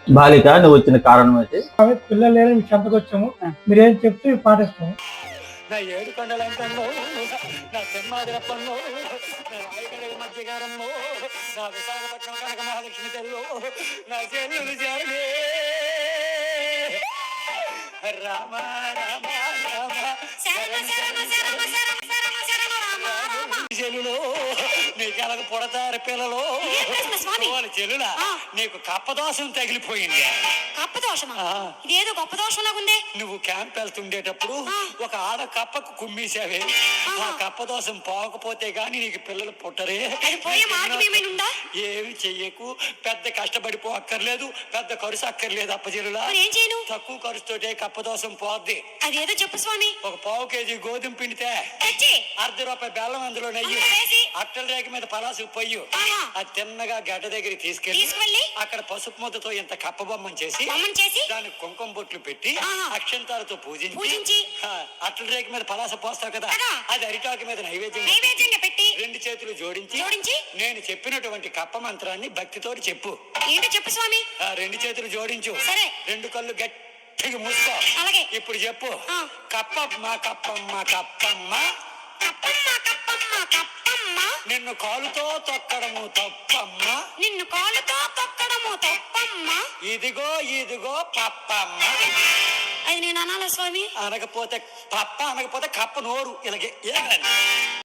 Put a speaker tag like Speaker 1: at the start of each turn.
Speaker 1: బాలిక నువ్వు వచ్చిన కారణం ఏంటి?
Speaker 2: పిల్లలు లేరని మీ చెంతకు వచ్చాము. మీరేం చెప్తే పాటిస్తాము.
Speaker 3: నా ఏడు కొండలంకల్లో, నా సింహాదిరప్పల్లో, నా రాయగడ మధ్యగారంలో, నా విశాఖపట్నం కనక మహాలక్ష్మి తెల్లో, నా చెల్లులు చేరలే రామ రామ రామ చెల్లులో నీకు ఎలాగ పుడతారు పిల్లలు వాళ్ళ చెల్లులా నీకు కప్పదోషం తగిలిపోయింది.
Speaker 4: కప్పదోషమా? ఇదేదో గొప్ప దోషంలాగా ఉంది.
Speaker 3: నువ్వు క్యాంప్ వెళ్తుండేటప్పుడు ఒక ఆడ కప్పకు కుమ్మేశావే. ఆ కప్పదోషం పోకపోతే గాని నీకు పిల్లలు పుట్టరే. ఏమి చెయ్యకు, పెద్ద కష్టపడిపో అక్కర్లేదు, పెద్ద ఖర్చు అక్కర్లేదు. అప్పచెల్లులా తక్కువ ఖర్చుతోటే కప్పదోషం పోద్ది.
Speaker 4: అదేదో చెప్పు స్వామి.
Speaker 3: ఒక పావు కేజీ గోధుమ పిండితే ₹1 బెల్లం అందులో నెయ్యి, అట్టల రేఖ మీద పలాసు పొయ్యి, అది తిన్నగా గడ్డ దగ్గర తీసుకెళ్ళి అక్కడ పసుపు ముద్దతో ఇంత కప్ప బొమ్మను చేసి దానికి కుంకుమ బొట్లు పెట్టి అక్షంతాలతో పూజించి అట్టల రేఖ మీద పలాస పోస్తావు కదా, అది అరిటాకు మీద నైవేద్యంగా పెట్టి 2 చేతులు జోడించి నేను చెప్పినటువంటి కప్ప మంత్రాన్ని భక్తితో చెప్పు.
Speaker 4: ఏంటో చెప్పు స్వామి.
Speaker 3: 2 చేతులు జోడించు, 2 కళ్ళు గట్టిగా మూసుకో. ఇప్పుడు చెప్పు. కప్పమ్మ కప్పమ్మ కప్పమ్మ నిన్ను కాలుతో తొక్కడము తప్పమ్మ,
Speaker 4: నిన్ను కాలుతో తొక్కడము తప్పమ్మ,
Speaker 3: ఇదిగో ఇదిగో పప్పమ్మ.
Speaker 4: అది నేను అనాలా స్వామి?
Speaker 3: అనకపోతే పప్ప, అనకపోతే కప్ప నోరు ఇలాగే.